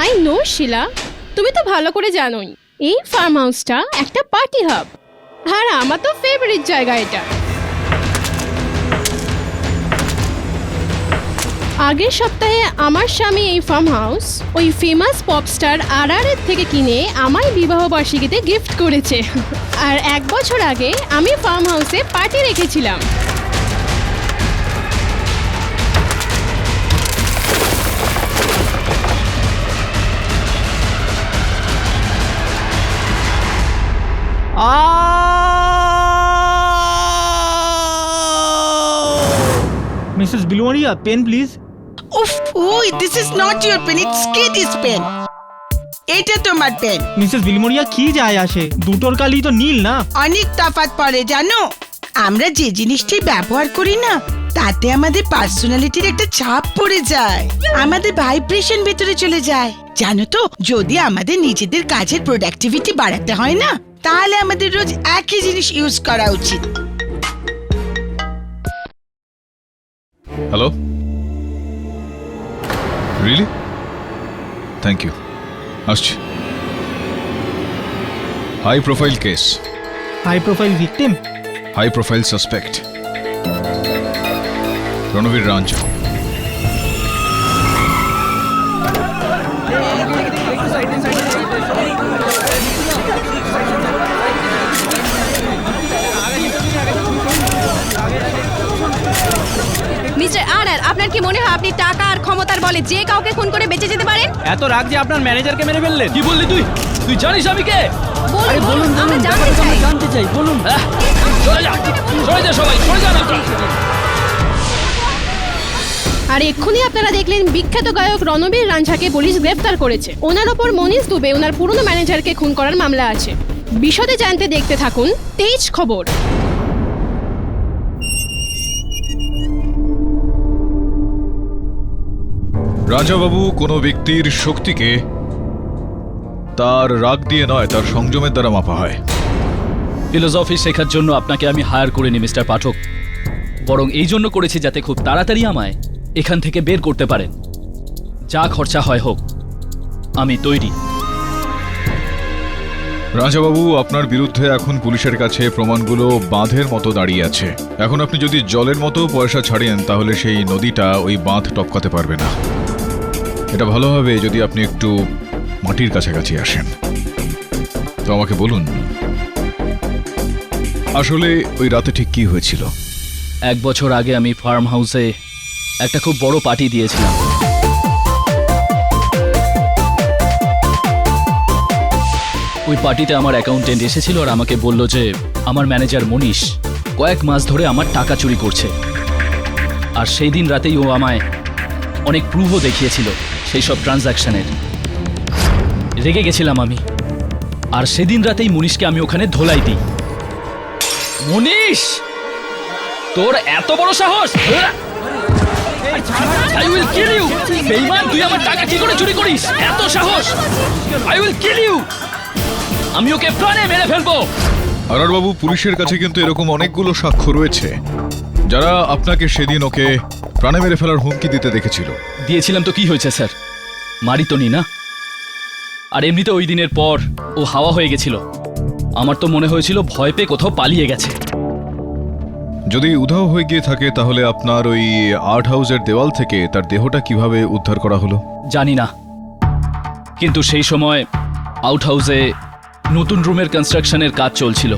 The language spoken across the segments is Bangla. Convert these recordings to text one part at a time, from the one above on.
আই নো শিলা, তুমি তো ভালো করে জানোই এই ফার্ম হাউসটা একটা পার্টি হাব। আর আমার তো ফেভারিট জায়গা এটা। আগের সপ্তাহে আমার স্বামী এই ফার্ম হাউস ওই ফেমাস পপস্টার RR থেকে কিনে আমায় বিবাহ বার্ষিকীতে গিফট করেছে। আর 1 বছর আগে আমি ফার্ম হাউসে পার্টি রেখেছিলাম। Mrs. Bilumaria, pen please. উফ, ওই this is not your pen, it's Katie's pen. এটা তোমার পেন। মিসেস বিলমোরিয়া কি যায় আসে, দুটোর কালি তো নীল না। অনেক তফাৎ পড়ে জানো। আমরা যে জিনিসটি ব্যবহার করি না তাতে আমাদের পার্সোনালিটির একটা ছাপ পড়ে যায়, আমাদের ভাইব্রেশন ভেতরে চলে যায়। জানো তো, যদি আমাদের নিজেদের কাজের প্রোডাক্টিভিটি বাড়াতে হয় না, তাহলে আমাদের রোজ একই জিনিস ইউজ করা উচিত। Hello, really? থ্যাংক ইউ, আসছি। High profile case, high profile victim, high profile suspect, Ranbir Ranjha. Mister RR, আপনার কি মনে হয় আপনি টাকা আর ক্ষমতার বলে যে কাউকে খুন করে বেঁচে যেতে পারেন? এত রাগ যে আপনার ম্যানেজারকে মেরে ফেললেন। কি বললি তুই? তুই জানিস আমি কে? বলুন, আমরা জানতে চাই। জানতে চাই, বলুন। সরে যা, সরে যা সবাই, সরে যান আপনারা। আর এক্ষুনি আপনারা দেখলেন বিখ্যাত গায়ক রণবীর রাঞ্ঝাকে পুলিশ গ্রেফতার করেছে। ওনার ওপর মনীষ দুবে ওনার পুরনো ম্যানেজারকে খুন করার মামলা আছে। বিশদে জানতে দেখতে থাকুন তেজ খবর। রাজাবাবু, কোনো ব্যক্তির শক্তিকে তার রাগ দিয়ে নয়, তার সংযমের দ্বারা মাপা হয়। ফিলোসফি শেখার জন্য আপনাকে আমি হায়ার করিনি মিস্টার পাঠক, বরং এই জন্য করেছি যাতে খুব তাড়াতাড়ি আমায় এখান থেকে বের করতে পারেন। যা খরচা হয় হোক, আমি তৈরি। রাজাবাবু, আপনার বিরুদ্ধে এখন পুলিশের কাছে প্রমাণগুলো বাঁধের মতো দাঁড়িয়ে আছে। এখন আপনি যদি জলের মতো পয়সা ছাড়েন, তাহলে সেই নদীটা ওই বাঁধ টপকাতে পারবে না। এটা ভালো হবে যদি আপনি একটু মাটির কাছাকাছি আসেন। তো আমাকে বলুন, আসলে ওই রাতে ঠিক কি হয়েছিল? 1 বছর আগে আমি ফার্ম হাউসে একটা খুব বড় পার্টি দিয়েছিলাম। ওই পার্টিতে আমার অ্যাকাউন্টেন্ট এসেছিল আর আমাকে বলল যে আমার ম্যানেজার মনীষ কয়েক মাস ধরে আমার টাকা চুরি করছে। আর সেই দিন রাতেই ও আমায় অনেক প্রুফও দেখিয়েছিল সেই সব ট্রানজ্যাকশনের। রেগে গেছিলাম আমি, আর সেদিন রাতেই মনীষকে আমি ওখানে ধোলাই দিই। মনীষ, তোর এত বড় সাহস! I will kill you! বেঈমান, তুই আমার টাকা কি করে চুরি করিস? এত সাহস! I will kill you! আমি ওকে প্রাণে মেরে ফেলবো। আরআর বাবু, পুলিশের কাছে কিন্তু এরকম অনেকগুলো সাক্ষ্য রয়েছে যারা আপনাকে সেদিন ওকে প্রাণে মেরে ফেলার হুমকি দিতে দেখেছিল। দিয়েছিলাম তো কি হয়েছে স্যার? মারি তো নি না। আর এমনিতে ওই দিনের পর ও হাওয়া হয়ে গেছিল। আমার তো মনে হয়েছিল ভয় পেয়ে কোথাও পালিয়ে গেছে। যদি উধাও হয়ে গিয়ে থাকে, তাহলে আপনার ওই আর্ট হাউসের দেওয়াল থেকে তার দেহটা কিভাবে উদ্ধার করা হলো? জানি না, কিন্তু সেই সময় আউট হাউসে নতুন রুমের কনস্ট্রাকশনের কাজ চলছিল।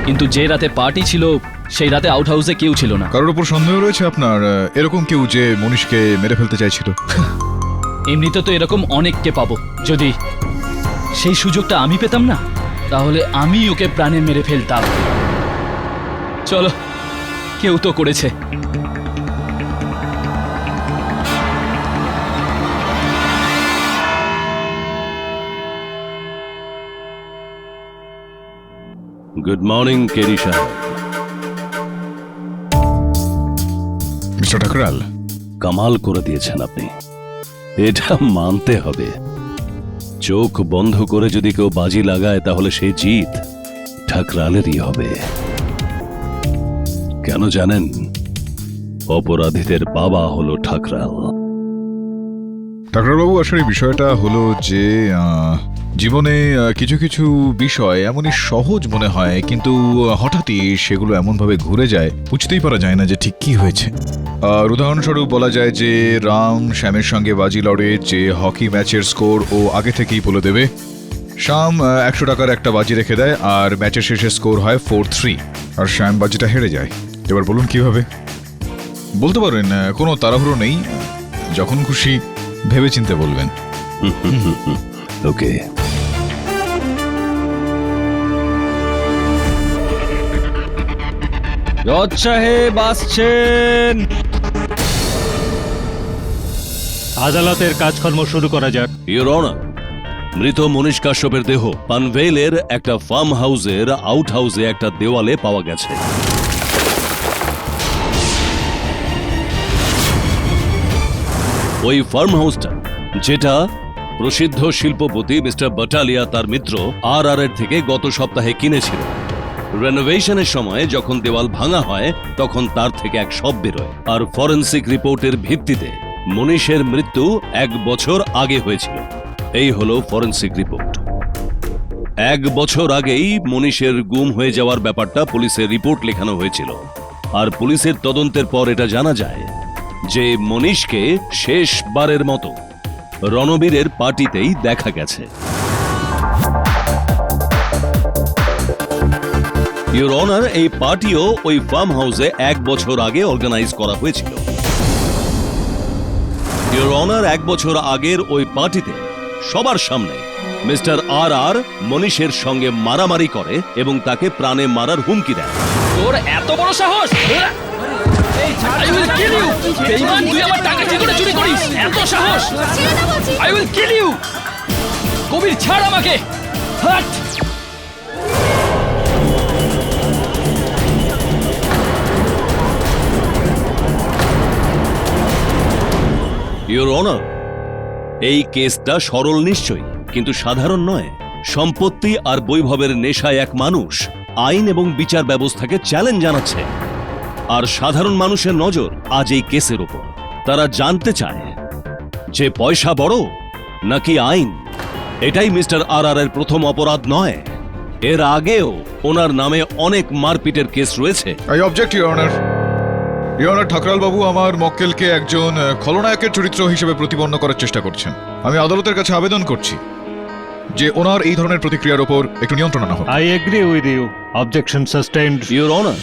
কিন্তু যে রাতে পার্টি ছিল সেই রাতে আউট হাউসে কেউ ছিল না। কারোর উপর সন্দেহ রয়েছে আপনার, এরকম কেউ যে মনীষকে মেরে ফেলতে চাইছিল? এমনিতে তো এরকম অনেককে পাবো। যদি সেই সুযোগটা আমি পেতাম না, তাহলে আমি ওকে প্রাণে মেরে ফেলতাম। চলো, কেউ তো করেছে। গুড মর্নিং কেরি সাহেব। মিস্টার ঠাকরাল, কামাল করে দিয়েছেন আপনি, এটা মানতে হবে। চোখ বন্ধ করে যদি কেউ বাজি লাগায় তাহলে সেই জিত ঠাকরালেরই হবে। কেন জানেন? অপরাধীদের বাবা হলো ঠাকরাল। ডাক্তারবাবু, আসলে বিষয়টা হলো যে জীবনে কিছু কিছু বিষয় এমনই সহজ মনে হয়, কিন্তু হঠাৎই সেগুলো এমনভাবে ঘুরে যায়, বুঝতেই পারা যায় না যে ঠিক কি হয়েছে। উদাহরণস্বরূপ বলা যায় যে রাম শ্যামের সঙ্গে বাজি লড়ে যে হকি ম্যাচের স্কোর ও আগে থেকেই বলে দেবে। শ্যাম 100 টাকার একটা বাজি রেখে দেয় আর ম্যাচের শেষে স্কোর হয় 4-3, আর শ্যাম বাজিটা হেরে যায়। এবার বলুন কিভাবে? বলতে পারেন কোনো তাড়াহুড়ো নেই, যখন খুশি ভেবেচিন্তে বলবেন। ওকে, জজ সাহেব আসছেন। আদালতের কাজকর্ম শুরু করা যাক। ইওর অনার, মৃত মনীষ কাশ্যপের দেহ পানভেলের একটা ফার্ম হাউসের আউট হাউসে একটা দেওয়ালে পাওয়া গেছে। ওই ফার্ম হাউসটা, যেটা প্রসিদ্ধ শিল্পপতি মিস্টার বাটালিয়া তার মিত্র আর এর থেকে গত সপ্তাহে কিনেছিল, রেনোভেশনের সময় যখন দেওয়াল ভাঙা হয় তখন তার থেকে এক শব বেরোয়, আর ফরেনসিক রিপোর্টের ভিত্তিতে মনীষের মৃত্যু 1 বছর আগে হয়েছিল। এই হলো ফরেনসিক রিপোর্ট। 1 বছর আগেই মনীষের গুম হয়ে যাওয়ার ব্যাপারটা পুলিশের রিপোর্ট লেখানো হয়েছিল, আর পুলিশের তদন্তের পর এটা জানা যায় যে মনীষকে শেষবারের মতো রণবীরের পার্টিতেই দেখা গেছে। ইওর অনার, এই পার্টিও ওই ফার্ম হাউসে 1 বছর আগে অর্গানাইজ করা হয়েছিল। ইওর অনার, 1 বছর আগের ওই পার্টিতে সবার সামনে মিস্টার আর মনীষের সঙ্গে মারামারি করে এবং তাকে প্রাণে মারার হুমকি দেয়। তোর এত বড় সাহস! I will kill you! বেঈমান, তুই আমার টাকা কি করে চুরি করিস? এত সাহস! I will kill you! কবির, ছাড় আমাকে! হাট! ইওর অনার, এই কেসটা সরল নিশ্চয়ই, কিন্তু সাধারণ নয়। সম্পত্তি আর বৈভবের নেশায় এক মানুষ আইন এবং বিচার ব্যবস্থাকে চ্যালেঞ্জ জানাচ্ছে, আর সাধারণ মানুষের নজর আজ এই কেসের উপর। তারা জানতে চায় যে পয়সা বড় নাকি আইন। এটাই মিস্টার আর এর প্রথম অপরাধ নয়, এর আগেও ওনার নামে অনেক মারপিটের কেস রয়েছে। I object, your honour. Your honour, Thukral বাবু আমার মক্কেলকে একজন খলনায়কের চরিত্র হিসেবে প্রতিপন্ন করার চেষ্টা করছেন। আমি আদালতের কাছে আবেদন করছি যে ওনার এই ধরনের প্রতিক্রিয়ার উপর একটু নিয়ন্ত্রণ আনা হোক। I agree with you. Objection sustained. Your honour,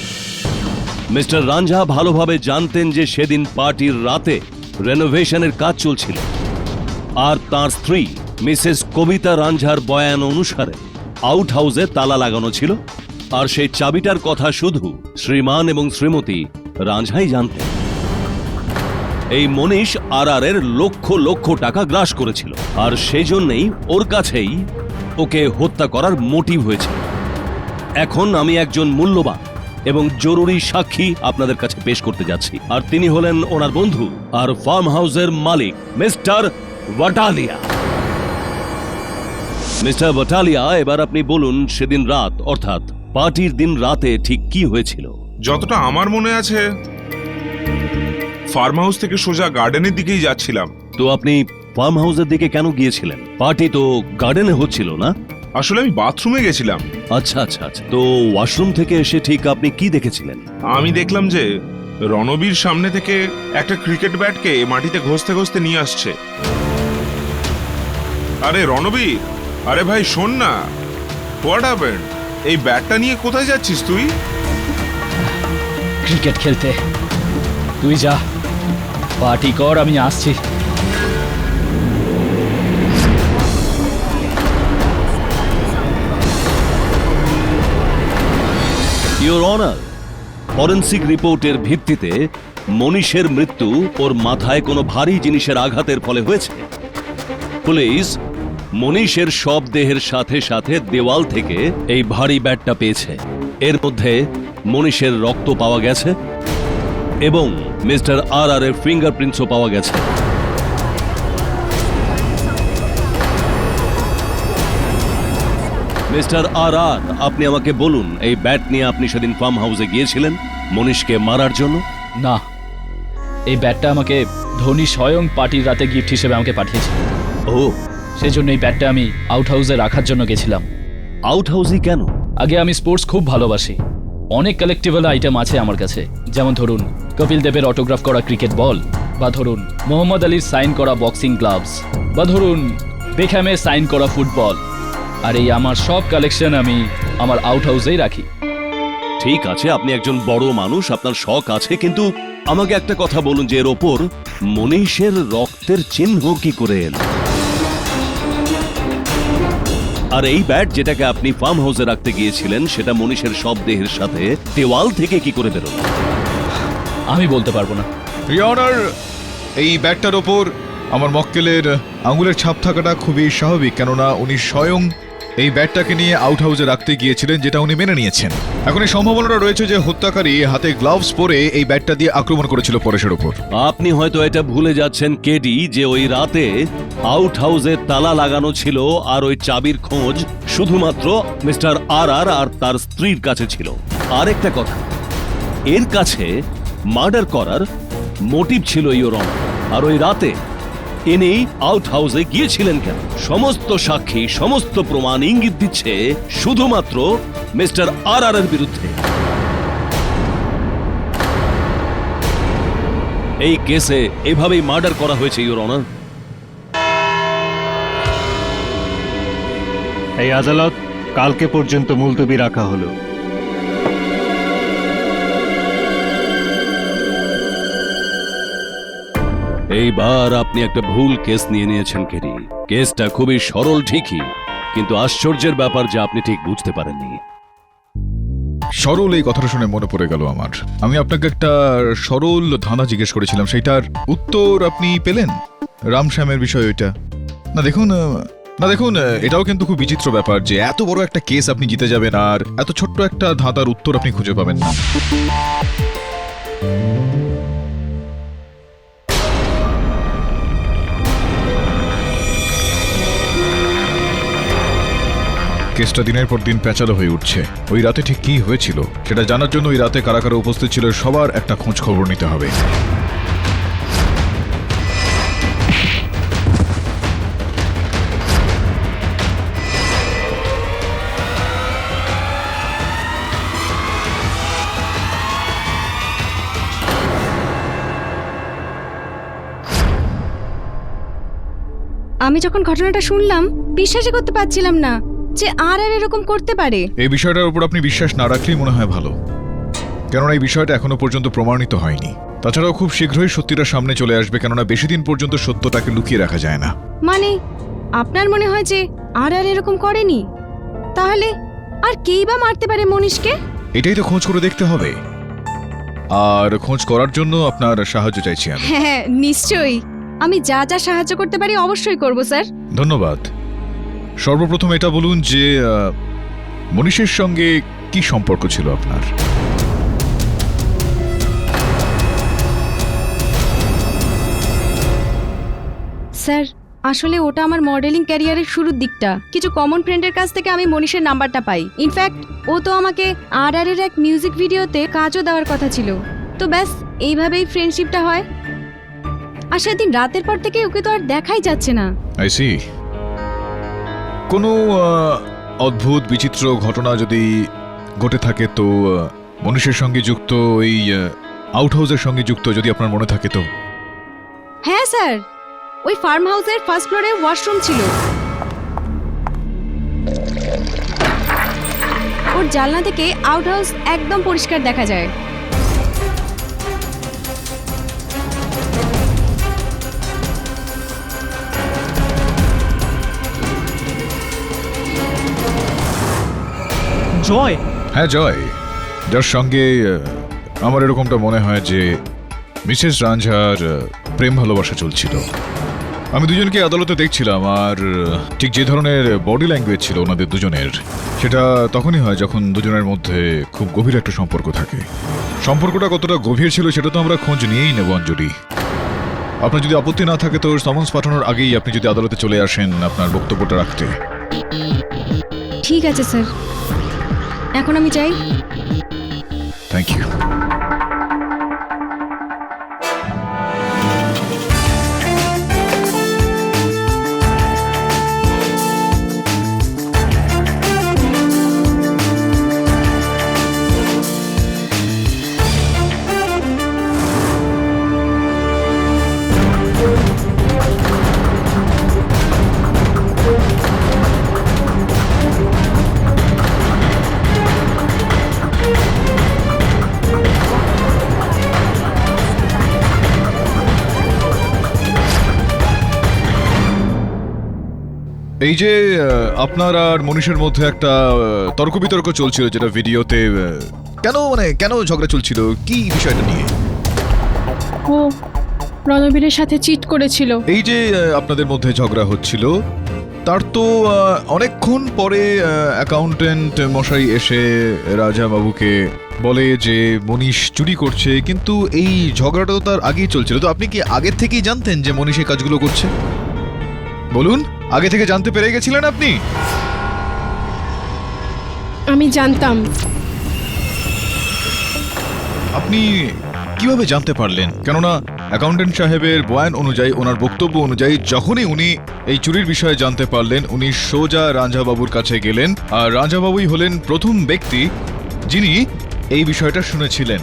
mister Ranjha ভালোভাবে জানতেন যে সেদিন পার্টির রাতে রেনোভেশনের কাজ চলছিল, আর তার স্ত্রী মিসেস কবিতা রাঞ্ঝার বয়ান অনুসারে আউট হাউসে তালা লাগানো ছিল, আর সেই চাবিটার কথা শুধু শ্রীমান এবং শ্রীমতী রাঞ্ঝাই জানতেন। এই মনীষ আর এর লক্ষ লক্ষ টাকা গ্রাস করেছিল, আর সেই জন্যই ওর কাছেই ওকে হত্যা করার মোটিভ হয়েছিল। এখন আমি একজন মূল্যবান এবং জরুরি সাক্ষী আপনাদের কাছে পেশ করতে যাচ্ছি, আর তিনি হলেন ওনার বন্ধু আর ফার্ম হাউসের মালিক মিস্টার বাটালিয়া। মিস্টার বাটালিয়া, এবার আপনি বলুন সেদিন রাত, অর্থাৎ পার্টির দিন রাতে ঠিক কি হয়েছিল? যতটা আমার মনে আছে, ফার্ম হাউস থেকে সোজা গার্ডেনের দিকেই যাচ্ছিলাম। তো আপনি ফার্ম হাউসের দিকে কেন গিয়েছিলেন? পার্টি তো গার্ডেনে হচ্ছিল না? আসলে আমি বাথরুমে গেছিলাম। আচ্ছা আচ্ছা আচ্ছা, তো ওয়াশরুম থেকে এসে ঠিক আপনি কি দেখেছিলেন? আমি দেখলাম যে রণবীর সামনে থেকে একটা ক্রিকেট ব্যাটকে মাটিতে ঘষতে ঘষতে নিয়ে আসছে। আরে রণবীর, আরে ভাই শোন না, হোয়াট হ্যাপেন্ড? এই ব্যাটটা নিয়ে কোথায় যাচ্ছিস তুই? ক্রিকেট খেলতে। তুই যা, পার্টি কর, আমি আসছি। ইওর অনার, ফরেনসিক রিপোর্টের ভিত্তিতে মনীষের মৃত্যু ওর মাথায় কোনো ভারী জিনিসের আঘাতের ফলে হয়েছে। পুলিশ মনীষের সব দেহের সাথে সাথে দেওয়াল থেকে এই ভারী ব্যাটটা পেয়েছে। এর মধ্যে মনীষের রক্ত পাওয়া গেছে এবং মিস্টার আর এর ফিঙ্গারপ্রিন্টসও পাওয়া গেছে। মিস্টার আর, আপনি আমাকে বলুন, এই ব্যাট নিয়ে আপনি সেদিন ফার্ম হাউসে গিয়েছিলেন মনীষকে মারার জন্য? না, এই ব্যাটটা আমাকে ধোনি স্বয়ং পার্টির রাতে গিফট হিসেবে আমাকে পাঠিয়েছে। ও, সেই জন্য এই ব্যাটটা আমি আউট হাউসে রাখার জন্য গেছিলাম। আউট হাউসই কেন? আগে আমি স্পোর্টস খুব ভালোবাসি। অনেক কালেক্টিবল আইটেম আছে আমার কাছে, যেমন ধরুন কপিল দেবের অটোগ্রাফ করা ক্রিকেট বল, বা ধরুন মোহাম্মদ আলীর সাইন করা বক্সিং গ্লাভস, বা ধরুন বেকহ্যামের সাইন করা ফুটবল। আর এই আমার সব কালেকশন আমি আমার আউট হাউসেই রাখি। ঠিক আছে, আপনি একজন বড় মানুষ, আপনার শখ আছে, কিন্তু আমাকে একটা কথা বলুন যে এর ওপর মনীষের রক্তের চিহ্ন কি করে এলো? আর এই ব্যাট যেটাকে আপনি ফার্ম হাউসে রাখতে গিয়েছিলেন, সেটা মনীষের শবদেহের সাথে দেওয়াল থেকে কি করে বেরোলো? আমি বলতে পারবো না। ইওর অনার, এই ব্যাটটার ওপর আমার মক্কেলের আঙুলের ছাপ থাকাটা খুবই স্বাভাবিক, কেননা উনি স্বয়ং এই ব্যাটটাকে নিয়ে আউট হাউসে রাখতে গিয়েছিলেন, যেটা উনি মেনে নিয়েছেন। এখন এই সম্ভাবনাটা রয়েছে যে হত্যাকারী হাতে গ্লাভস পরে এই ব্যাটটা দিয়ে আক্রমণ করেছিল পরেশের ওপর। আপনি হয়তো এটা ভুলে যাচ্ছেন কেডি, যে ওই রাতে আউট হাউসে তালা লাগানো ছিল আর ওই চাবির খোঁজ শুধুমাত্র মিস্টার আর আর তার স্ত্রীর কাছে ছিল। আরেকটা কথা, এর কাছে মার্ডার করার মোটিভ ছিল ইওর অনার। আর ওই রাতে ইনি আউট হাউসে গিয়েছিলেন কেন? সমস্ত সাক্ষী, সমস্ত প্রমাণ ইঙ্গিত দিচ্ছে শুধুমাত্র মিস্টার আর এর বিরুদ্ধে। এই কেসে এভাবেই মার্ডার করা হয়েছে ইওর অনার। এই আদালত কালকে পর্যন্ত মুলতবি রাখা হলো। এইবার আপনি একটা ভুল কেস নিয়ে নিয়েছেন কেডি। কেসটা খুবই সরল ঠিকই, কিন্তু আশ্চর্যের ব্যাপার যে আপনি ঠিক বুঝতে পারেননি। সরল এই কথাটা শুনে মনে পড়ে গেল আমার। আমি আপনাকে একটা সরল ধাঁধা জিজ্ঞেস করেছিলাম, সেইটার উত্তর আপনি পেলেন? রামশ্যামের বিষয় ওইটা। না দেখুন, এটাও কিন্তু খুব বিচিত্র ব্যাপার যে এত বড় একটা কেস আপনি জিতে যাবেন আর এত ছোট্ট একটা ধাঁধার উত্তর আপনি খুঁজে পাবেন না। কেসটা দিনের পর দিন প্যাঁচালো হয়ে উঠছে। ওই রাতে ঠিক কি হয়েছিল সেটা জানার জন্য ওই রাতে কারা কারা উপস্থিত ছিল সবার একটা খোঁজ খবর নিতে হবে। আমি যখন ঘটনাটা শুনলাম বিশ্বাসই করতে পারছিলাম না যে আর এরকম করতে পারে। এই বিষয়টার উপর আপনি বিশ্বাস না রাখলেই মনে হয় ভালো, কেননা এই বিষয়টা এখনো পর্যন্ত প্রমাণিত হয়নি। তাছাড়াও খুব শীঘ্রই সত্যিটা সামনে চলে আসবে, কেননা বেশি দিন পর্যন্ত সত্যটাকে লুকিয়ে রাখা যায় না। মানে আপনার মনে হয় যে আর এরকম করেনি? তাহলে আর কেই বা মারতে পারে মনীষকে? এটাই তো খোঁজ করে দেখতে হবে, আর খোঁজ করার জন্য আপনার সাহায্য চাইছি আমি। হ্যাঁ নিশ্চয়ই, আমি যা যা সাহায্য করতে পারি অবশ্যই করব স্যার। ধন্যবাদ। সর্বপ্রথম এটা বলুন যে মনীষের সঙ্গে কি সম্পর্ক ছিল আপনার? স্যার আসলে ওটা আমার মডেলিং ক্যারিয়ারের শুরুর দিকটা। কিছু কমন ফ্রেন্ডের কাছ থেকে আমি মনীষের নাম্বারটা পাই। ইনফ্যাক্ট ও তো আমাকে আর এর এক মিউজিক ভিডিওতে কাজও দেওয়ার কথা ছিল। তো ব্যাস এইভাবেই ফ্রেন্ডশিপটা হয়। আর সেদিন রাতের পর থেকে ওকে তো আর দেখাই যাচ্ছে না। I see. কোনো অদ্ভুত বিচিত্র ঘটনা যদি ঘটে থাকে তো মনীষের সঙ্গে যুক্ত, ওই আউট হাউসের সঙ্গে যুক্ত যদি আপনার মনে থাকে তো? হ্যাঁ স্যার, ওই ফার্ম হাউসের ফার্স্ট ফ্লোরে ওয়াশরুম ছিল। ওর জানলা থেকে আউট হাউস একদম পরিষ্কার দেখা যায়। জয়, হ্যাঁ জয়, যার সঙ্গে আমার এরকমটা মনে হয় যে মিসেস রাঞ্ঝার প্রেম ভালোবাসা চলছিল। আমি দুজনকে আদালতে দেখছিলাম, আর ঠিক যে ধরনের বডি ল্যাঙ্গুয়েজ ছিল ওনাদের দুজনের, সেটা তখনই হয় যখন দুজনের মধ্যে খুব গভীর একটা সম্পর্ক থাকে। সম্পর্কটা কতটা গভীর ছিল সেটা তো আমরা খোঁজ নিয়েই নেব অঞ্জলি। আপনার যদি আপত্তি না থাকে তো সমন্স পাঠানোর আগেই আপনি যদি আদালতে চলে আসেন আপনার বক্তব্যটা রাখতে। ঠিক আছে স্যার, এখন আমি চাই। Thank you. এই যে আপনার আর মনীষের মধ্যে একটা তর্ক বিতর্ক চলছিল যেটা ভিডিওতে, কেন ঝগড়া চলছিল, কি বিষয়টা নিয়ে? ও রণবীরের সাথে চিট করেছিল। এই যে আপনাদের মধ্যে ঝগড়া হচ্ছিল, তার তো অনেকক্ষণ পরে অ্যাকাউন্টেন্ট মশাই এসে রাজা বাবুকে বলে যে মনীষ চুরি করছে, কিন্তু এই ঝগড়াটা তো তার আগেই চলছিল। তো আপনি কি আগের থেকেই জানতেন যে মনীষ এই কাজগুলো করছে? বলুন, আগে থেকে জানতে পেরে গেছিলেন আপনি? আমি জানতাম। আপনি কিভাবে জানতে পারলেন? কেননা অ্যাকাউন্টেন্ট সাহেবের বয়ান অনুযায়ী, ওনার বক্তব্য অনুযায়ী, যখনই উনি এই চুরির বিষয়ে জানতে পারলেন, উনি সোজা রাঞ্জাবাবুর কাছে গেলেন, আর রাঞ্জাবাবুই হলেন প্রথম ব্যক্তি যিনি এই বিষয়টা শুনেছিলেন।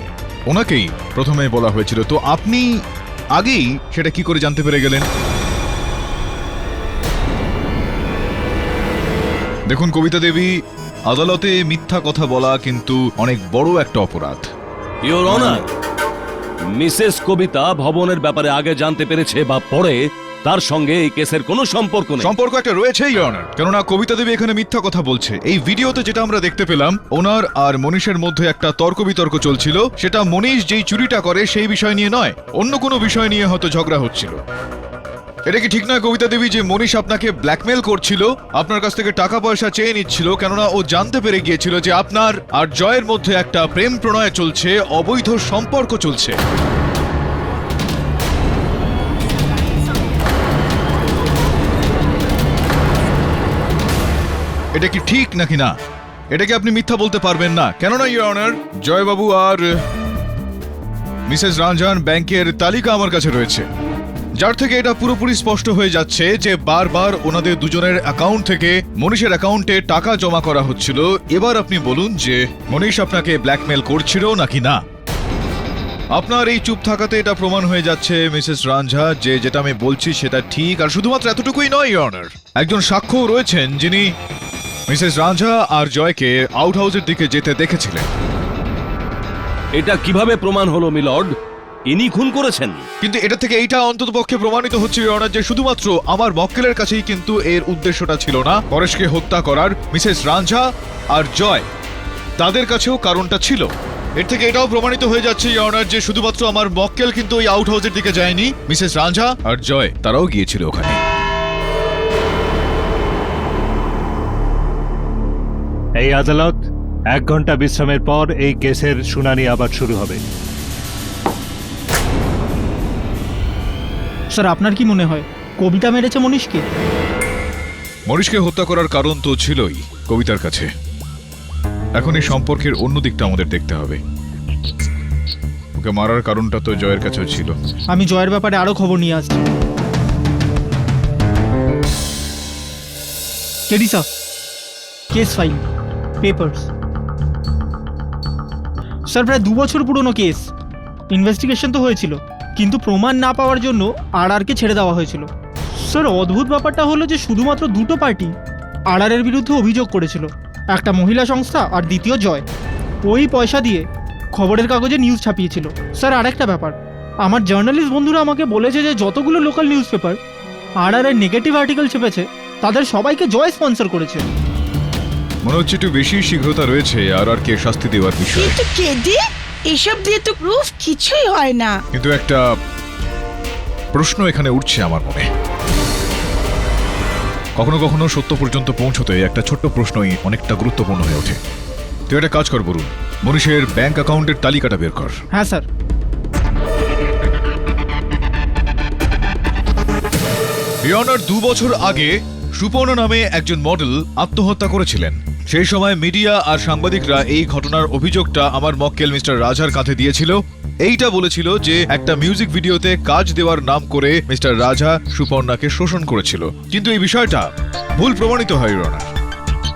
ওনাকেই প্রথমে বলা হয়েছিল। তো আপনি আগেই সেটা কি করে জানতে পেরে গেলেন? দেখুন কবিতা দেবী, আদালতে মিথ্যা কথা বলা কিন্তু অনেক বড় একটা অপরাধ। ইওর অনার, মিসেস কবিতা ভবনের ব্যাপারে আগে জানতে পেরেছে বা পরে, তার সঙ্গে এই কেসের কোনো সম্পর্ক নেই। সম্পর্ক একটা রয়েছে ইওর অনার, কেননা কবিতা দেবী এখানে মিথ্যা কথা বলছে। এই ভিডিওতে যেটা আমরা দেখতে পেলাম, ওনার আর মনীষের মধ্যে একটা তর্ক বিতর্ক চলছিল। সেটা মনীষ যেই চুরিটা করে সেই বিষয় নিয়ে নয়, অন্য কোনো বিষয় নিয়ে হয়তো ঝগড়া হচ্ছিল। এটা কি ঠিক নয় কবিতা দেবী যে মনীষ আপনাকে ব্ল্যাকমেল করছিল, আপনার কাছ থেকে টাকা পয়সা চেয়ে নিচ্ছিল, কেননা ও জানতে পেরে গিয়েছিল যে আপনার আর জয়ের মধ্যে একটা প্রেম প্রণয় চলছে, অবৈধ সম্পর্ক চলছে? এটা কি ঠিক নাকি না? এটাকে আপনি মিথ্যা বলতে পারবেন না, কেননা ইওর অনার, জয়বাবু আর মিসেস রাঞ্জান ব্যাংকের তালিকা আমার কাছে রয়েছে, যার থেকে এটা পুরোপুরি স্পষ্ট হয়ে যাচ্ছে যে বারবার ওনাদের দুজনের অ্যাকাউন্ট থেকে মনীষের অ্যাকাউন্টে টাকা জমা করা হচ্ছিল। এবার আপনি বলুন যে মনীষ আপনাকে ব্ল্যাকমেল করছিল নাকি না? আপনার এই চুপ থাকাতে এটা প্রমাণ হয়ে যাচ্ছে মিসেস রাঞ্ঝা যে যেটা আমি বলছি সেটা ঠিক। আর শুধুমাত্র এতটুকুই নয় ইওর অনার, একজন সাক্ষ্য রয়েছেন যিনি মিসেস রাঞ্ঝা আর জয়কে আউট হাউসের দিকে যেতে দেখেছিলেন। এটা কিভাবে প্রমাণ হলো মিলর্ড? ইনি খুন করেছেন? কিন্তু এটা থেকে এইটা অন্ততপক্ষে প্রমাণিত হচ্ছে ইওর অনার যে শুধুমাত্র আমার মক্কেলের কাছেই কিন্তু এর উদ্দেশ্যটা ছিল না পরেশকে হত্যা করার। মিসেস রাঞ্ঝা আর জয় তাদের কাছেও কারণটা ছিল। এর থেকে এটাও প্রমাণিত হয়ে যাচ্ছে ইওর অনার যে শুধুমাত্র আমার মক্কেল কিন্তু ওই আউট হাউসের দিকে যায়নি, মিসেস রাঞ্ঝা আর জয় তারাও গিয়েছিল ওখানে। এই আদালত 1 ঘন্টা বিশ্রামের পর এই কেসের শুনানি আবার শুরু হবে। স্যার, আপনার কি মনে হয় কবিতা মেরেছে মনীষকে? মনীষকে হত্যা করার কারণ তো ছিলই কবিতার কাছে। এখন এই সম্পর্কের অন্য দিকটা আমাদের দেখতে হবে। ওকে মারার কারণটা তো জয়ের কাছেও ছিল। আমি জয়ের ব্যাপারে আরো খবর নিয়ে আসছি। KD sir, case file, papers. Sir, প্রায় 2 বছর পুরনো কেস। ইনভেস্টিগেশন তো হয়েছিল, কিন্তু প্রমাণ না পাওয়ার জন্য আরআরকে ছেড়ে দেওয়া হয়েছিল। স্যার, অদ্ভুত ব্যাপারটা হলো যে শুধুমাত্র 2টো পার্টি আরআরের বিরুদ্ধে অভিযোগ করেছিল, একটা মহিলা সংস্থা আর দ্বিতীয় জয়। ওই পয়সা দিয়ে খবরের কাগজে নিউজ ছাপিয়েছিল। স্যার, আরেকটা ব্যাপার, আমার জার্নালিস্ট বন্ধুরা আমাকে বলেছে যে যতগুলো লোকাল নিউজ পেপার আরআরের নেগেটিভ আর্টিকেল ছেপেছে তাদের সবাইকে জয় স্পন্সর করেছে। মনে হচ্ছে একটু বেশি শীঘ্রতা রয়েছে আরআরকে শাস্তি দেওয়ার বিষয়ে। কিন্তু কেডি, এসব দিয়ে তো প্রুফ কিছুই হয় না। কিন্তু একটা প্রশ্ন এখানে উঠছে আমার মনে। কখনো কখনো সত্য পর্যন্ত পৌঁছতে একটা ছোট্ট প্রশ্নই অনেকটা গুরুত্বপূর্ণ হয়ে ওঠে। তুই একটা কাজ কর বরুণ, মনীষের ব্যাংক অ্যাকাউন্টের তালিকাটা বের কর। হ্যাঁ স্যার। ইওর 2 বছর আগে সুপর্ণা নামে একজন মডেল আত্মহত্যা করেছিলেন। সেই সময় মিডিয়া আর সাংবাদিকরা এই ঘটনার অভিযোগটা আমার মক্কেল মিস্টার রাজার কাঁধে দিয়েছিল। এইটা বলেছিল যে একটা মিউজিক ভিডিওতে কাজ দেওয়ার নাম করে মিস্টার রাজা সুপর্ণাকে শোষণ করেছিল। কিন্তু এই বিষয়টা ভুল প্রমাণিত হয় ইওর অনার।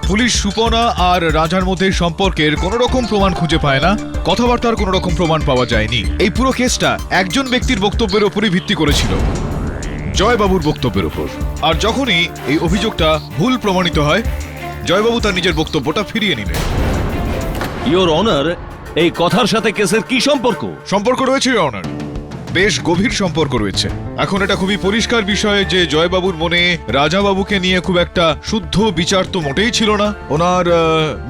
পুলিশ সুপর্ণা আর রাজার মধ্যে সম্পর্কের কোনো রকম প্রমাণ খুঁজে পায় না, কথাবার্তার কোনো রকম প্রমাণ পাওয়া যায়নি। এই পুরো কেসটা একজন ব্যক্তির বক্তব্যের উপরই ভিত্তি করেছিল, জয়বাবুর বক্তব্যের উপর। আর যখনই এই অভিযোগটা ভুল প্রমাণিত হয়, জয়বাবু তার নিজের বক্তব্যটা ফিরিয়ে নিলেন। ইওর অনার, এই কথার সাথে কেসের কি সম্পর্ক? সম্পর্ক রয়েছে ইওর অনার। বেশ গভীর সম্পর্ক রয়েছে। এখন এটা খুবই পরিষ্কার বিষয় যে জয়বাবুর মনে রাজাবাবুকে নিয়ে খুব একটা শুদ্ধ বিচার তো মোটেই ছিল না। ওনার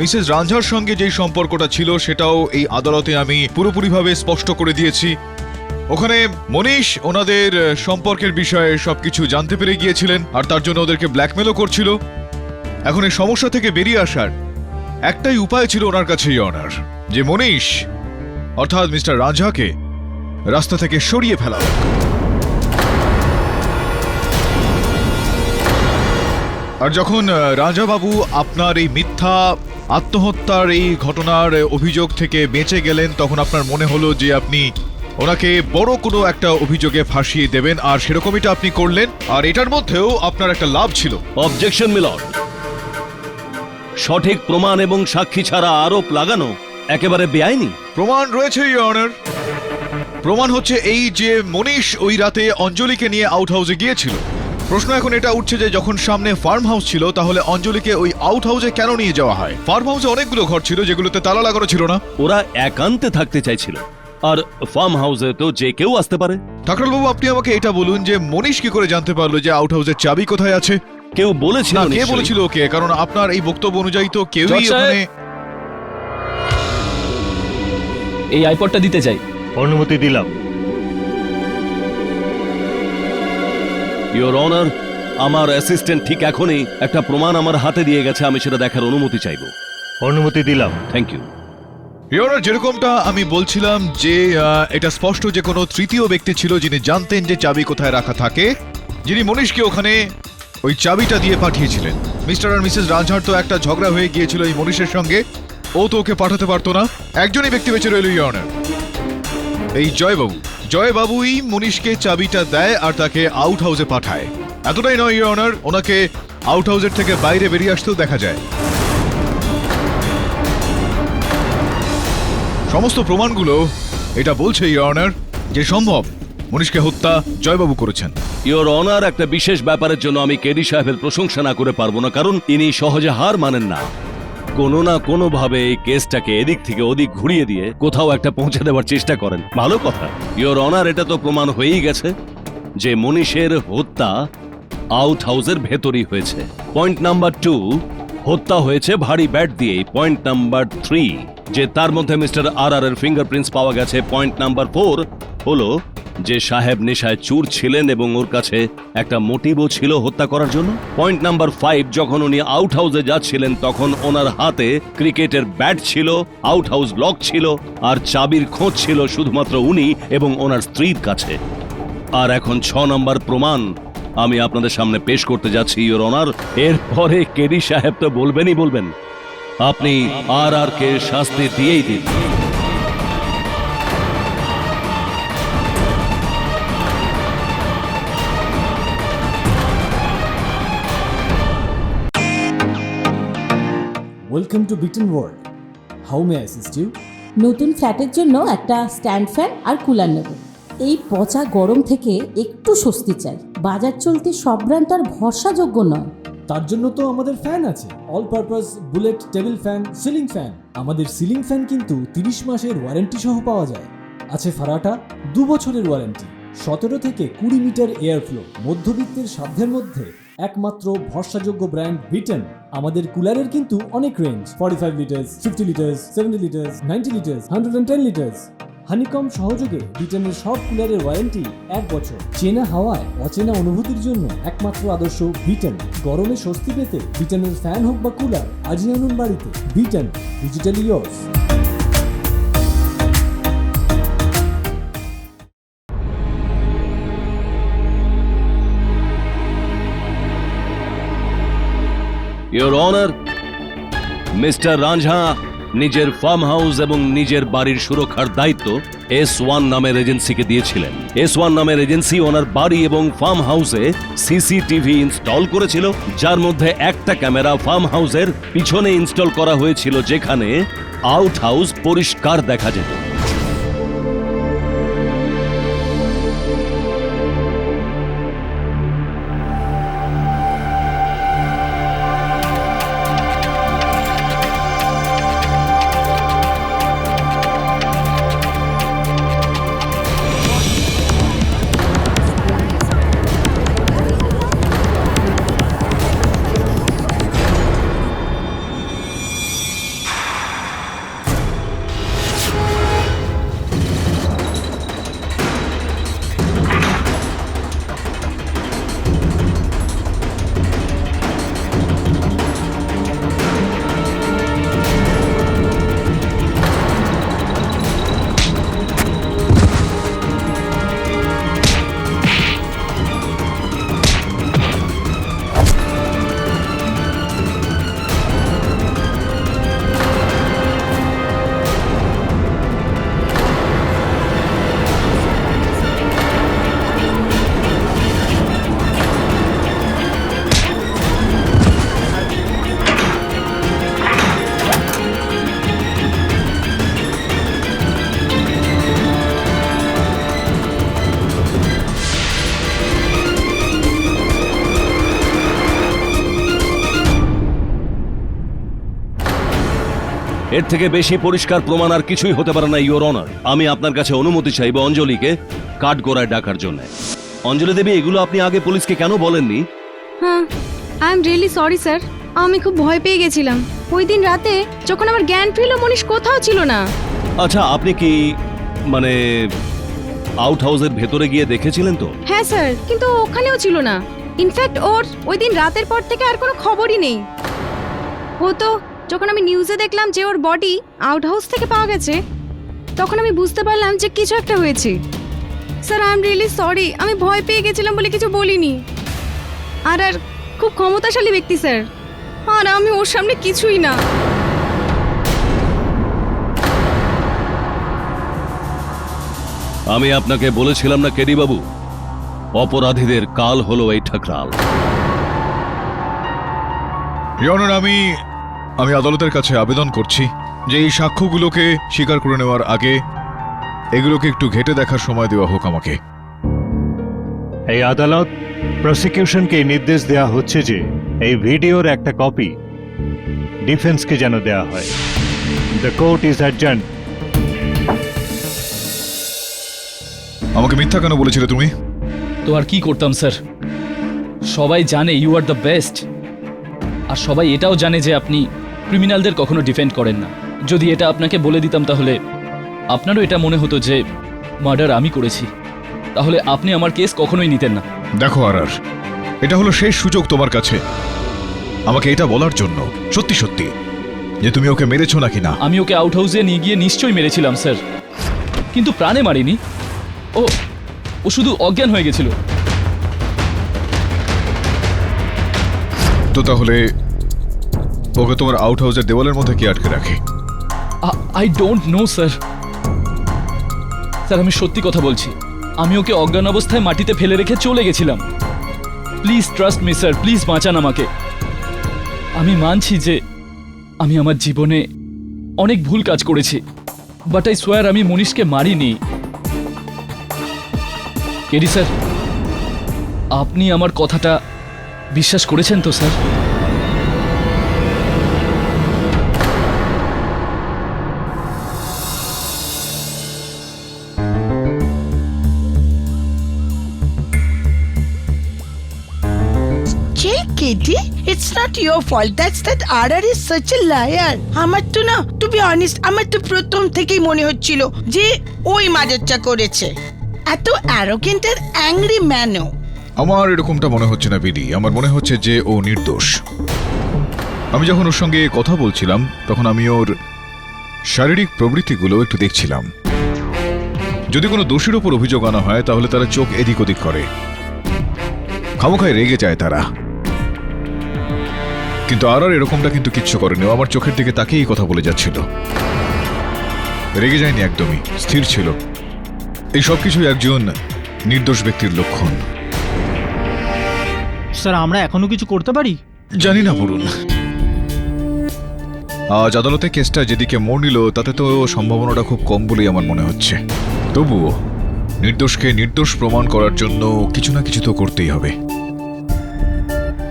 মিসেস রাঞ্ঝার সঙ্গে যেই সম্পর্কটা ছিল সেটাও এই আদালতে আমি পুরোপুরিভাবে স্পষ্ট করে দিয়েছি। ওখানে মনীষ ওনাদের সম্পর্কের বিষয়ে সবকিছু জানতে পেরে গিয়েছিলেন আর তার জন্য ওদেরকে ব্ল্যাকমেলও করছিল। এখন এই সমস্যা থেকে বেরিয়ে আসার একটাই উপায় ছিল ওনার কাছে, ইওর অনার, যে মনীষ অর্থাৎ মিস্টার রাঞ্ঝাকে রাস্তা থেকে সরিয়ে ফেলা হোক। আর যখন রাজাবাবু আপনার এই মিথ্যা আত্মহত্যার এই ঘটনার অভিযোগ থেকে বেঁচে গেলেন, তখন আপনার মনে হলো যে আপনি ওনাকে বড় কোনো একটা অভিযোগে ফাঁসিয়ে দেবেন, আর সেরকমইটা আপনি করলেন। আর এটার মধ্যেও আপনার একটা লাভ ছিল। অবজেকশন মিলর্ড, সঠিক প্রমাণ এবং সাক্ষী ছাড়া আরোপ লাগানো একেবারে বেআইনি। প্রমাণ রয়েছে ইওর অনার। প্রমাণ হচ্ছে এই যে মনীষ ওই রাতে অঞ্জলিকে নিয়ে আউট হাউসে গিয়েছিল। প্রশ্ন এখন এটা উঠছে যে যখন সামনে ফার্ম হাউস ছিল তাহলে অঞ্জলিকে ওই আউট হাউসে কেন নিয়ে যাওয়া হয়? ফার্ম হাউসে অনেকগুলো ঘর ছিল যেগুলোতে তালা লাগানো ছিল না। ওরা একান্তে থাকতে চাইছিল, আর ফার্ম হাউসে তো যে কেউ আসতে পারে। ঠাকুর বাবু, আপনি আমাকে এটা বলুন যে মনীষ কি করে জানতে পারলো যে আউট হাউসের চাবি কোথায় আছে? কেউ বলেছিল না, কে নিশ্চয়ই। বলেছিল ওকে? কারণ আপনার এই বক্তব্য অনুযায়ী তো কেউই জজ সাহেব। ওখানে। এই আইপডটা দিতে চাই। অনুমতি দিলাম। ইওর অনার, আমার অ্যাসিস্ট্যান্ট ঠিক এখনই একটা প্রমাণ আমার হাতে দিয়ে গেছে, আমি সেটা দেখার অনুমতি চাইবো। অনুমতি দিলাম। Thank you. ইওর অনার, যেরকমটা আমি বলছিলাম যে এটা স্পষ্ট যে কোনো তৃতীয় ব্যক্তি ছিল যিনি জানতেন যে চাবি কোথায় রাখা থাকে, যিনি মনীষকে ওখানে ওই চাবিটা দিয়ে পাঠিয়েছিলেন। মিস্টার আর মিসেস রাঞ্ঝার তো একটা ঝগড়া হয়ে গিয়েছিল এই মনীষের সঙ্গে, ও তো ওকে পাঠাতে পারতো না। একজনই ব্যক্তি বেঁচে রইল ইওর অনার, এই জয়বাবু। জয়বাবুই মনীষকে চাবিটা দেয় আর তাকে আউট হাউসে পাঠায়। এতটাই নয় ইওর অনার, ওনাকে আউট হাউসের থেকে বাইরে বেরিয়ে আসতেও দেখা যায়। সমস্ত প্রমাণগুলো এটা বলছে ইওর অনার যে সম্ভব মনীষকে হত্যা জয়বাবু করেছেন। ইওর অনার, একটা বিশেষ ব্যাপারের জন্য আমি কেডি সাহেবের প্রশংসা না করে পারবো না, কারণ ইনি সহজে হার মানেন না। কোনো না কোনো ভাবে এই কেসটাকে এদিক থেকে ওদিক ঘুরিয়ে দিয়ে কোথাও একটা পৌঁছে দেওয়ার চেষ্টা করেন। ভালো কথা ইওর অনার, এটা তো প্রমাণ হয়েই গেছে যে মনীষের হত্যা আউট হাউসের ভেতরই হয়েছে। পয়েন্ট নাম্বার 2, হত্যা হয়েছে ভারী ব্যাট দিয়ে। পয়েন্ট নাম্বার 3, যে তার মধ্যে মিস্টার আর এর ফিঙ্গারপ্রিন্টস পাওয়া গেছে। পয়েন্ট নাম্বার 4 হলো যে সাহেব নেশায় চুর ছিলেন এবং ওর কাছে একটা মোটিভও ছিল হত্যা করার জন্য। পয়েন্ট নাম্বার 5, যখন উনি আউট হাউসে যাচ্ছিলেন তখন ওনার হাতে ক্রিকেটের ব্যাট ছিল, আউট হাউস লক ছিল, আর চাবির খোঁজ ছিল শুধুমাত্র উনি এবং ওনার স্ত্রীর কাছে। আর এখন 6 নম্বর প্রমাণ আমি আপনাদের সামনে পেশ করতে যাচ্ছি ইওর অনার। এরপরে কেডি সাহেব তো বলবেনই বলবেন। আপনি আর কে শাস্তি দিয়েই দিন। Welcome to Beaton world. How may assist you? নতুন ফ্ল্যাটের জন্য একটা স্ট্যান্ড ফ্যান আর কুলার নেব। এই পচা গরম থেকে একটু স্বস্তি চাই। বাজার চলতে সব ব্র্যান্ড তো আর ভরসাযোগ্য নয়। তার জন্য তো আমাদের ফ্যান আছে, all purpose bullet table fan, ceiling fan. আমাদের সিলিং ফ্যান কিন্তু 30 মাসের ওয়ারেন্টি সহ পাওয়া যায়। আছে ফারাটা 2 বছরের ওয়ারেন্টি, 17 থেকে 20 মিটার এয়ার ফ্লো, মধ্যবিত্তের সাধ্যের মধ্যে একমাত্র ভরসাযোগ্য ব্র্যান্ড বিটন। আমাদের কুলারের কিন্তু অনেক range, 45 litres, 50 litres, 70 litres, 90 litres, 110 litres. Honeycomb সহযোগে বিটনের সব কুলারের ওয়ারেন্টি 1 বছর। চেনা হাওয়ায় অচেনা অনুভূতির জন্য একমাত্র আদর্শ বিটন। গরমে স্বস্তি পেতে বিটনের ফ্যান হোক বা কুলার আজই আনুন বাড়িতে। বিটন, digitally yours. Your honour, mister Ranjha নিজের ফার্ম হাউস এবং নিজের বাড়ির সুরক্ষার দায়িত্ব S1 নামের এজেন্সিকে দিয়েছিলেন। S1 নামের এজেন্সি ওনার বাড়ি এবং ফার্ম হাউসে সিসিটিভি ইনস্টল করেছিল, যার মধ্যে একটা ক্যামেরা ফার্ম হাউসের পিছনে ইনস্টল করা হয়েছিল, যেখানে আউট হাউস পরিষ্কার দেখা যেত। এর থেকে বেশি পরিষ্কার প্রমাণ আর কিছুই হতে পারে না, ইওর অনার। আমি আপনার কাছে অনুমতি চাইব অঞ্জলিকে কাঠগড়ায় ডাকার জন্য। অঞ্জলি দেবী, এগুলো আপনি আগে পুলিশকে কেন বলেননি? হ্যাঁ, I am really sorry sir. আমি খুব ভয় পেয়ে গেছিলাম ওই দিন রাতে, যখন আমার জ্ঞান ফিরল মনীষ কোথাও ছিল না। আচ্ছা, আপনি কি মানে আউট হাউসের ভেতরে গিয়ে দেখেছিলেন তো? হ্যাঁ স্যার, কিন্তু ওখানেও ছিল না। ইনফ্যাক্ট ওর ওই দিন রাতের পর থেকে আর কোনো খবরই নেই। ও তো যখন আমি নিউজে দেখলাম যে ওর বডি আউট হাউস থেকে পাওয়া গেছে, তখন আমি বুঝতে পারলাম যে কিছু একটা হয়েছে। Sir, I am really sorry. আমি ভয় পেয়ে গেছিলাম বলে কিছু বলিনি। আর খুব ক্ষমতাশালী ব্যক্তি স্যার, আর আমি ওর সামনে কিছুই না। আমি আপনাকে বলেছিলাম না কেডি বাবু, অপরাধীদের কাল হলো এই ঠাকরাল। ইয়নার, আমি আদালতের কাছে আবেদন করছি যে এই সাক্ষ্যগুলোকে স্বীকার করে নেওয়ার আগে এগুলোকে একটু ঘেঁটে দেখার সময় দেওয়া হোক আমাকে। এই আদালত প্রসিকিউশনকে নির্দেশ দেওয়া হচ্ছে যে এই ভিডিওর একটা কপি ডিফেন্সকে যেন দেওয়া হয়। The court is adjourned. আমাকে মিথ্যা কেন বলেছিলে তুমি? তো আর কি করতাম স্যার, সবাই জানে ইউ আর দ্য বেস্ট। আর সবাই এটাও জানে যে আপনি ক্রিমিনালদের কখনো ডিফেন্ড করেন না। যদি এটা আপনাকে বলে দিতাম তাহলে আপনারও এটা মনে হতো যে মার্ডার আমি করেছি, তাহলে আপনি আমার কেস কখনোই নিতেন না। দেখো আরআর, এটা হলো শেষ সুযোগ তোমার কাছে আমাকে এটা বলার জন্য সত্যি সত্যি যে তুমি ওকে মেরেছো নাকি না। আমি ওকে আউট হাউসে নিয়ে গিয়ে নিশ্চয়ই মেরেছিলাম স্যার, কিন্তু প্রাণে মারিনি। ও শুধু অজ্ঞান হয়ে গেছিল। তো তাহলে ওকে তোমার আউট হাউসের দেওয়ালের মধ্যে কি আটকে রাখে? I don't know sir. Sir, আমি সত্যি কথা বলছি, আমি ওকে অজ্ঞান অবস্থায় মাটিতে ফেলে রেখে চলে গেছিলাম। Please trust me sir, please বাঁচান আমাকে। আমি মানছি যে আমি আমার জীবনে অনেক ভুল কাজ করেছি, বাট আই সোয়ার আমি মনীষকে মারিনি। কেডি স্যার, আপনি আমার কথাটা বিশ্বাস করেছেন তো sir? KT, it's not your fault. That's that RR is such a liar. আমার তো না, to be honest, আমার তো প্রথম থেকেই মনে হচ্ছিল যে ওই মাজারটা করেছে। এত অ্যারোগেন্ট আর অ্যাংরি ম্যানও। আমার এরকমটা মনে হচ্ছে না বিডি, আমার মনে হচ্ছে যে ও নির্দোষ। আমি যখন ওর সঙ্গে কথা বলছিলাম তখন আমি ওর শারীরিক প্রবৃত্তিগুলো একটু দেখছিলাম। যদি কোনো দোষীর ওপর অভিযোগ আনা হয় তাহলে তারা চোখ এদিক ওদিক করে, খামোখায় রেগে যায় তারা। কিন্তু আর এরকমটা কিন্তু কিচ্ছু করেনি। ও আমার চোখের দিকে তাকিয়েই কথা বলে যাচ্ছিল, রেগে যায়নি, একদমই স্থির ছিল। এই সব কিছুই একজন নির্দোষ ব্যক্তির লক্ষণ। স্যার, আমরা এখনো কিছু করতে পারি? জানি না বলুন। আজ আদালতে কেসটা যেদিকে মোড় নিল তাতে তো সম্ভাবনাটা খুব কম বলেই আমার মনে হচ্ছে। তবুও নির্দোষকে নির্দোষ প্রমাণ করার জন্য কিছু না কিছু তো করতেই হবে।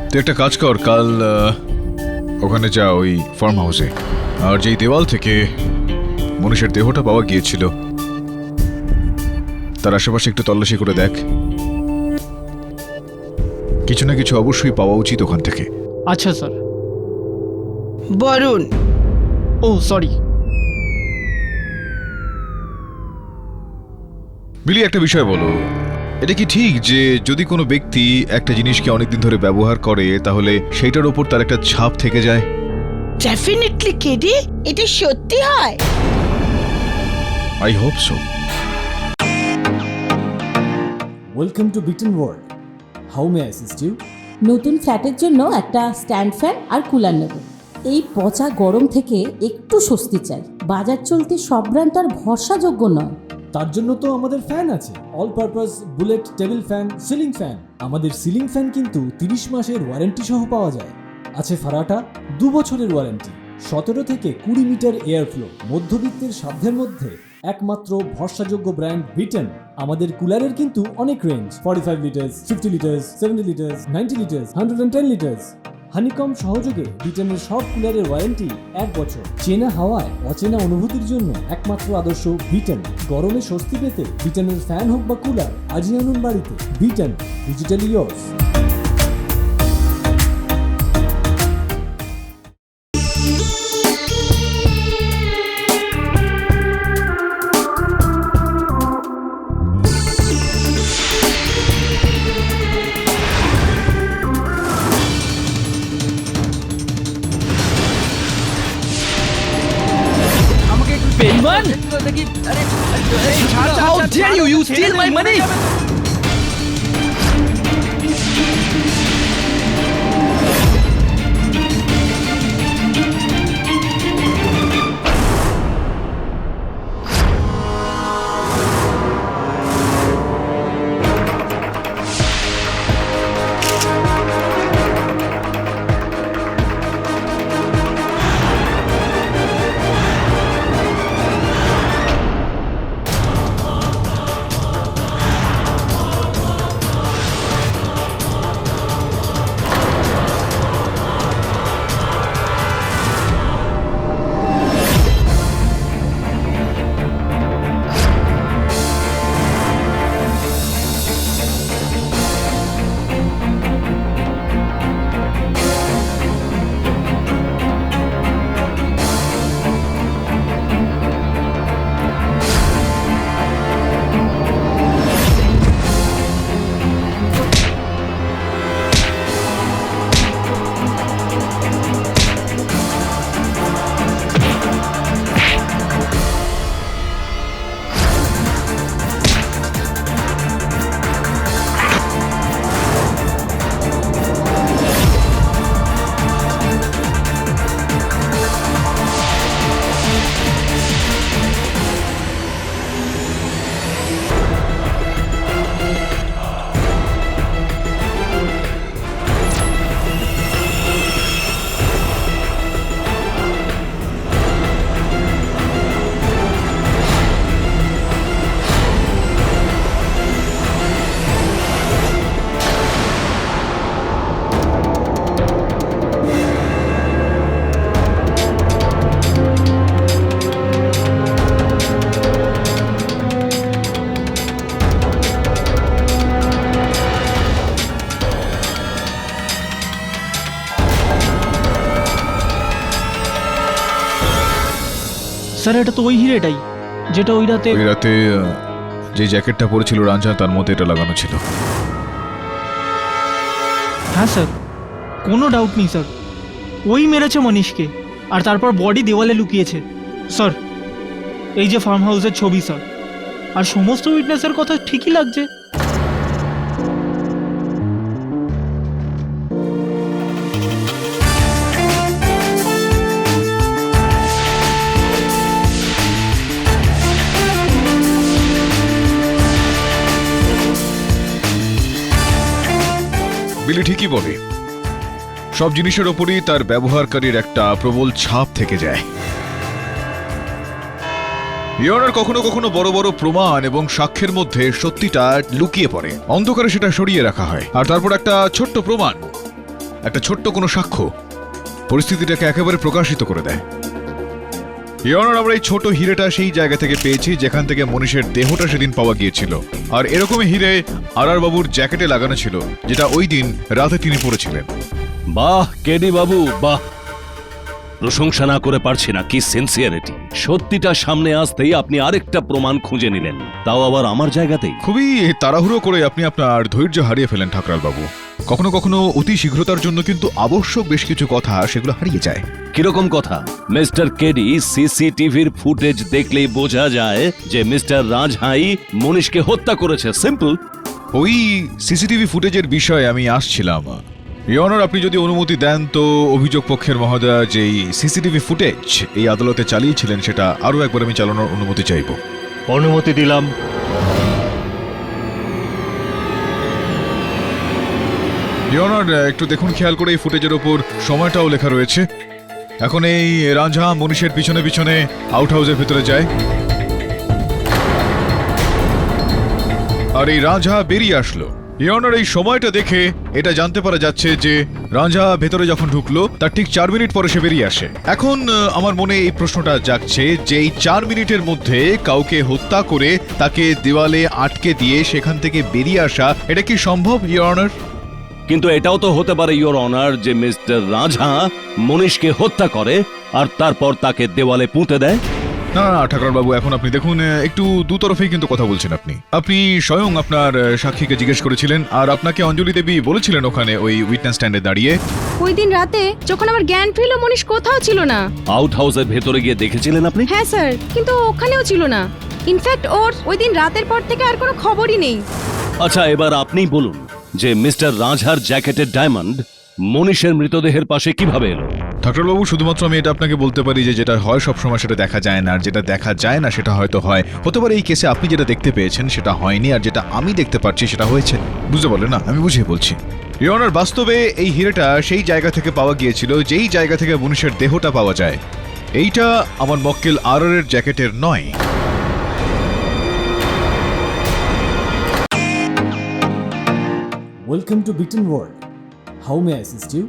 তুই একটা কাজ কর, কাল ওখানে যা, ওই ফার্ম হাউসে, আর যেই দেওয়াল থেকে মনীষের দেহটা পাওয়া গিয়েছিল তার আশেপাশে একটু তল্লাশি করে দেখ। কিছু না কিছু অবশ্যই পাওয়া উচিত ওখান থেকে। আচ্ছা স্যার। বরুণ, ও সরি। বিলি, একটা বিষয় বলো, এটা কি ঠিক যে যদি কোনো ব্যক্তি একটা জিনিসকে অনেকদিন ধরে ব্যবহার করে তাহলে সেইটার ওপর তার একটা ছাপ থেকে যায়? ডেফিনেটলি কেডি, এটা সত্যি হয়। I hope so. Welcome to Beaton world. How may I assist you? নতুন ফ্ল্যাটের জন্য একটা স্ট্যান্ড ফ্যান আর কুলার নেব। এই পচা গরম থেকে একটু স্বস্তি চাই। বাজার চলতে সব ব্র্যান্ড আর ভরসাযোগ্য নয়। তার জন্য তো আমাদের ফ্যান আছে, all purpose bullet table fan, ceiling fan. আমাদের সিলিং ফ্যান কিন্তু 30 মাসের ওয়ারেন্টি সহ পাওয়া যায়। আছে ফারাটা 2 বছরের ওয়ারেন্টি, 17 থেকে 20 মিটার এয়ার ফ্লো। মধ্যবিত্তের সাধ্যের মধ্যে একমাত্র ভরসাযোগ্য ব্র্যান্ড বিটন। আমাদের কুলারের কিন্তু অনেক range, 45 litres, 50 litres, 70 litres, 90 litres, 110 litres. Honeycomb সহযোগে ব্রিটেনের সব কুলারের ওয়ারেন্টি 1 বছর। চেনা হাওয়ায় অচেনা অনুভূতির জন্য একমাত্র আদর্শ ব্রিটেন। গরমে স্বস্তি পেতে ব্রিটেনের ফ্যান হোক বা কুলার, আজই আনুন বাড়িতে। Britain, digitally years. বেইমান! How dare you! You steal my money! Sir এটা তো ওই হিরেটাই যেটা ওই রাতে ওই রাতে যে জ্যাকেটটা পরেছিল রাঞ্জা তার মধ্যে এটা লাগানো ছিল। হ্যাঁ স্যার, কোনো ডাউট নেই স্যার, ওই মেরেছে মনীষকে আর তারপর বডি দেওয়ালে লুকিয়েছে। স্যার এই যে ফার্ম হাউসের ছবি স্যার, আর সমস্ত উইটনেসের কথা ঠিকই লাগছে। বিলি ঠিকই বলে, সব জিনিসের ওপরই তার ব্যবহারকারীর একটা প্রবল ছাপ থেকে যায়। ইয়নার কখনো কখনো বড় বড় প্রমাণ এবং সাক্ষ্যের মধ্যে সত্যিটা লুকিয়ে পড়ে, অন্ধকারে সেটা সরিয়ে রাখা হয়, আর তারপর একটা ছোট্ট প্রমাণ, একটা ছোট্ট কোনো সাক্ষ্য পরিস্থিতিটাকে একেবারে প্রকাশিত করে দেয়। ইয়নার আমরা এই ছোট হিরেটা সেই জায়গা থেকে পেয়েছি যেখান থেকে মনীষের দেহটা সেদিন পাওয়া গিয়েছিল, আর এরকমই হিরে আর বাবুর জ্যাকেটে লাগানো ছিল যেটা ওই দিন রাতে তিনি পরেছিলেন। বাহ কেডি বাবু বাহ, প্রশংসা না করে পারছি না, কি সিনসিয়ারিটি! সত্যিটা সামনে আসতেই আপনি আরেকটা প্রমাণ খুঁজে নিলেন, তাও আবার আমার জায়গাতেই। খুবই তাড়াহুড়ো করে আপনি আপনার ধৈর্য হারিয়ে ফেলেন ঠাকরাল বাবু। কখনো কখনো অতি শীঘ্রতার জন্য কিন্তু আবশ্যক বেশ কিছু কথা সেগুলো হারিয়ে যায়। কিরকম কথা? মিস্টার কেডি, সিসিটিভির ফুটেজ দেখলেই বোঝা যায় যে মিস্টার রাজহাই মনীষকে হত্যা করেছে, সিম্পল। ওই সিসিটিভি ফুটেজের বিষয়ে আমি আসছিলাম। ইয়নার আপনি যদি অনুমতি দেন তো অভিযোগ পক্ষের মহোদয় যে সিসিটিভি ফুটেজ এই আদালতে চালিয়েছিলেন সেটা আরও একবার আমি চালানোর অনুমতি চাইব। অনুমতি দিলাম। ইয়নার একটু দেখুন খেয়াল করে, এই ফুটেজের ওপর সময়টাও লেখা রয়েছে। এখন এই রাঞ্ঝা মনীষের পিছনে পিছনে আউট হাউসের ভেতরে যায়, আর এই রাঞ্ঝা বেরিয়ে আসলো ইয়নার এই সময়টা দেখে এটা জানতে পারা যাচ্ছে যে রাঞ্ঝা ভেতরে যখন ঢুকলো তার ঠিক 4 মিনিট পরে সে বেরিয়ে আসে। এখন আমার মনে এই প্রশ্নটা জাগছে যে এই 4 মিনিটের মধ্যে কাউকে হত্যা করে তাকে দেওয়ালে আটকে দিয়ে সেখান থেকে বেরিয়ে আসা, এটা কি সম্ভব ইয়নার? কিন্তু এটাও তো হতে পারে ইওর অনার যে মিস্টার রাঝা মনীষকে হত্যা করে আর তারপর তাকে দেওয়ালে পুঁতে দেয়। না না ঠাকুরবাবু, এখন আপনি দেখুন একটু দুতরফেই কিন্তু কথা বলছেন। আপনি স্বয়ং আপনার সাক্ষীকে জিজ্ঞেস করেছিলেন আর আপনাকে অঞ্জলি দেবী বলেছিলেন ওখানে ওই উইটনেস স্ট্যান্ডে দাঁড়িয়ে। ওই দিন রাতে যখন আমার জ্ঞান ফিরল মনীষ কোথাও ছিল না। আউট হাউসের ভেতরে গিয়ে দেখেছিলেন আপনি? হ্যাঁ স্যার, কিন্তু ওখানেও ছিল না। ইনফ্যাক্ট ওর ওই দিন রাতের পর থেকে আর কোনো খবরই নেই। আচ্ছা, এবার আপনিই বলুন যে মিস্টার রাঝার জ্যাকেটের ডায়মন্ড মনীষের মৃতদেহের পাশে কিভাবে এলো? ঠাকুরবাবু, শুধুমাত্র আমি এটা আপনাকে বলতে পারি যে যেটা হয় সবসময় সেটা দেখা যায় না, আর যেটা দেখা যায় না সেটা হয়তো হয়। হতে পারে এই কেসে আপনি যেটা দেখতে পেয়েছেন সেটা হয়নি, আর যেটা আমি দেখতে পাচ্ছি সেটা হয়েছে। বুঝতে পারলেন না? আমি বুঝিয়ে বলছি। ইয়নার, বাস্তবে এই হিরেটা সেই জায়গা থেকে পাওয়া গিয়েছিল যেই জায়গা থেকে মনীষের দেহটা পাওয়া যায়। এইটা আমার মক্কেল আরআর জ্যাকেটের নয়। Welcome to Beaton world. How may I assist you?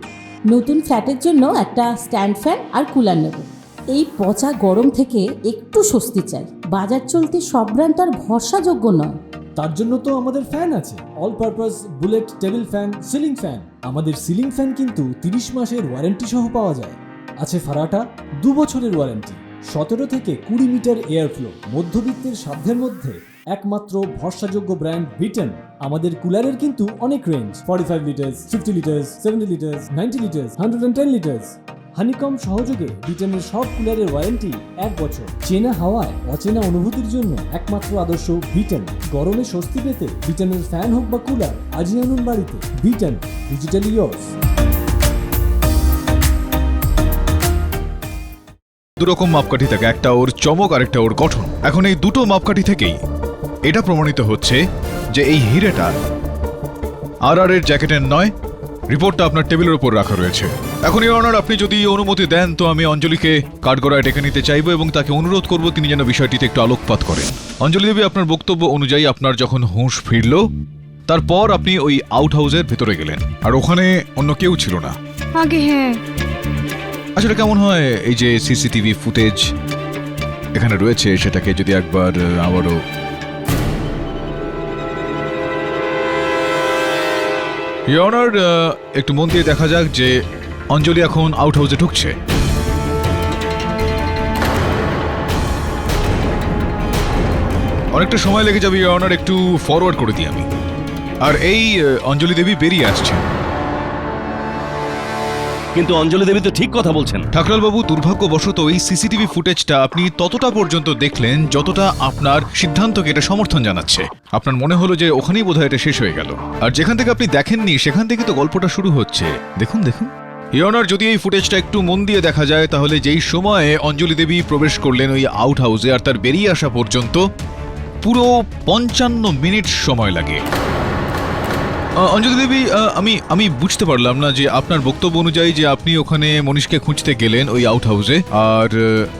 নতুন ফ্ল্যাটের জন্য একটা স্ট্যান্ড ফ্যান আর কুলার নেব। এই পচা গরম থেকে একটু স্বস্তি চাই। বাজার চলতে সব ব্র্যান্ড তো আর ভরসাযোগ্য নয়। তার জন্য তো আমাদের ফ্যান আছে, all purpose bullet table fan, ceiling fan. আমাদের সিলিং ফ্যান কিন্তু 30 মাসের ওয়ারেন্টি সহ পাওয়া যায়। আছে ফারাটা 2 বছরের ওয়ারেন্টি, 17 থেকে 20 মিটার এয়ার ফ্লো। মধ্যবিত্তের সাধ্যের মধ্যে একমাত্র ভরসাযোগ্য ব্র্যান্ড বিটন। আমাদের কুলারের কিন্তু অনেক range, 45 litres, 50 litres, 70 litres, 90 litres, 110 litres. Honeycomb সহযোগে বিটনের সব কুলারের ওয়ারেন্টি 1 বছর। চেনা হাওয়ায় অচেনা অনুভূতির জন্য একমাত্র আদর্শ বিটন। গরমে স্বস্তি পেতে বিটনের ফ্যান হোক বা কুলার আজই আনুন বাড়িতে। বিটন, ডিজিটালি ইয়ার্স। দুরকম মাপকাঠি থাকে, একটা ওর চমক আর একটা ওর গঠন। এখন এই দুটো মাপকাঠি থেকেই এটা প্রমাণিত হচ্ছে যে এই হিরেটা আরআর এর জ্যাকেটের নয়। রিপোর্টটা আপনার টেবিলের উপর রাখা রয়েছে। এখন ইওর অনার, আপনি যদি অনুমতি দেন তো আমি অঞ্জলিকে কাঠগড়ায় ডেকে নিতে চাইবো এবং তাকে অনুরোধ করব তিনি যেন বিষয়টিতে একটু আলোকপাত করেন। অঞ্জলি দেবী, আপনার বক্তব্য অনুযায়ী আপনার যখন হুঁশ ফিরল তারপর আপনি ওই আউট হাউসের ভেতরে গেলেন আর ওখানে অন্য কেউ ছিল না। আগে হ্যাঁ। আসলে কেমন হয় এই যে সিসিটিভি ফুটেজ এখানে রয়েছে সেটাকে যদি একবার আবারও ইওর অনার একটু মন দিয়ে দেখা যাক যে অঞ্জলি এখন আউট হাউসে ঢুকছে। অনেকটা সময় লেগে যাবে ইওর অনার, একটু ফরওয়ার্ড করে দিই আমি। আর এই অঞ্জলি দেবী বেরিয়ে আসছে। কিন্তু অঞ্জলি দেবী তো ঠিক কথা বলছেন। ঠাকুরবাবু, দুর্ভাগ্যবশত এই সিসিটিভি ফুটেজটা আপনি ততটা পর্যন্ত দেখলেন যতটা আপনার সিদ্ধান্তকে এটা সমর্থন জানাচ্ছে। আপনার মনে হলো যে ওখানেই বোধহয় এটা শেষ হয়ে গেল, আর যেখান থেকে আপনি দেখেননি সেখান থেকে তো গল্পটা শুরু হচ্ছে। দেখুন দেখুন ইওর অনার, যদি এই ফুটেজটা একটু মন দিয়ে দেখা যায় তাহলে যেই সময়ে অঞ্জলি দেবী প্রবেশ করলেন ওই আউট হাউসে আর তার বেরিয়ে আসা পর্যন্ত পুরো 55 মিনিট সময় লাগে। অঞ্জলি দেবী, আমি বুঝতে পারলাম না যে আপনার বক্তব্য অনুযায়ী যে আপনি ওখানে মনীষকে খুঁজতে গেলেন ওই আউট হাউসে আর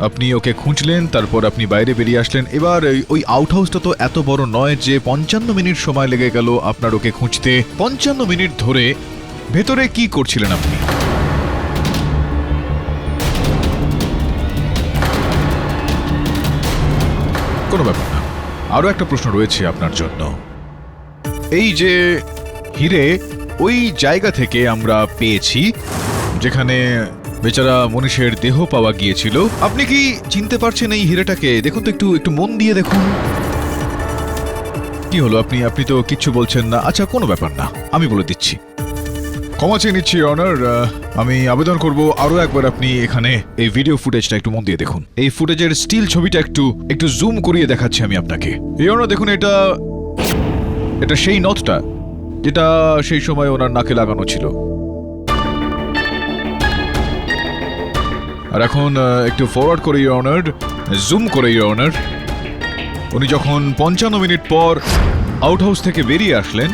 আপনি ওকে খুঁজলেন, তারপর আপনি বাইরে বেরিয়ে আসলেন। এবার ওই আউট হাউসটা তো এত বড় নয় যে 55 মিনিট সময় লেগে গেল আপনার ওকে খুঁজতে। 55 মিনিট ধরে ভেতরে কি করছিলেন আপনি? কোনো ব্যাপার না, আরো একটা প্রশ্ন রয়েছে আপনার জন্য। এই যে হিরে ওই জায়গা থেকে আমরা পেয়েছি যেখানে বেচারা মনীষের দেহ পাওয়া গিয়েছিল, আপনি কি চিনতে পারছেন এই হিরেটাকে? দেখুন তো, একটু মন দিয়ে দেখুন। কি হলো, আপনি তো কিচ্ছু বলছেন না। আচ্ছা, কোনো ব্যাপার না, আমি বলে দিচ্ছি। ক্ষমা চেয়ে নিচ্ছি অনার, আমি আবেদন করব আরো একবার আপনি এখানে এই ভিডিও ফুটেজটা একটু মন দিয়ে দেখুন। এই ফুটেজের স্টিল ছবিটা একটু জুম করিয়ে দেখাচ্ছি আমি আপনাকে। এই অনার দেখুন, এটা সেই নথটা যেটা সেই সময় ওনার নাকে লাগানো ছিল। আর এখন একটু ফরওয়ার্ড করে ইওর অনার, জুম করে ইওর অনার, উনি যখন 55 মিনিট পর আউট হাউস থেকে বেরিয়ে আসলেন